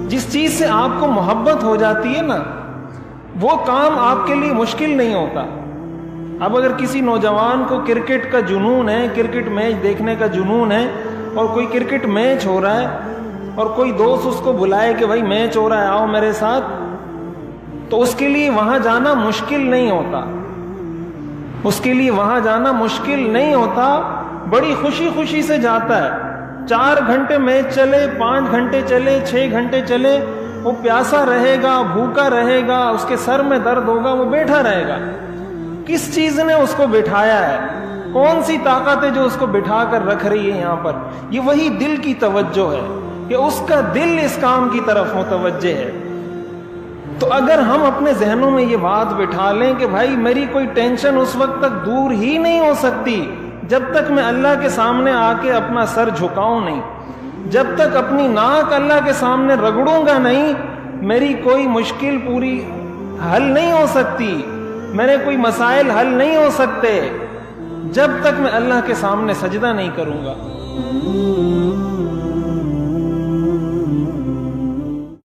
جس چیز سے آپ کو محبت ہو جاتی ہے نا، وہ کام آپ کے لیے مشکل نہیں ہوتا۔ اب اگر کسی نوجوان کو کرکٹ کا جنون ہے، کرکٹ میچ دیکھنے کا جنون ہے، اور کوئی کرکٹ میچ ہو رہا ہے اور کوئی دوست اس کو بلائے کہ بھائی میچ ہو رہا ہے آؤ میرے ساتھ، تو اس کے لیے وہاں جانا مشکل نہیں ہوتا، اس کے لیے وہاں جانا مشکل نہیں ہوتا، بڑی خوشی خوشی سے جاتا ہے۔ 4 گھنٹے میچ چلے، 5 گھنٹے چلے، 6 گھنٹے چلے، وہ پیاسا رہے گا، بھوکا رہے گا، اس کے سر میں درد ہوگا، وہ بیٹھا رہے گا۔ کس چیز نے اس کو بٹھایا ہے؟ کون سی طاقت ہے جو اس کو بٹھا کر رکھ رہی ہے یہاں پر؟ یہ وہی دل کی توجہ ہے کہ اس کا دل اس کام کی طرف متوجہ ہے۔ تو اگر ہم اپنے ذہنوں میں یہ بات بٹھا لیں کہ بھائی میری کوئی ٹینشن اس وقت تک دور ہی نہیں ہو سکتی جب تک میں اللہ کے سامنے آ کے اپنا سر جھکاؤں نہیں، جب تک اپنی ناک اللہ کے سامنے رگڑوں گا نہیں، میری کوئی مشکل پوری حل نہیں ہو سکتی، میرے کوئی مسائل حل نہیں ہو سکتے جب تک میں اللہ کے سامنے سجدہ نہیں کروں گا۔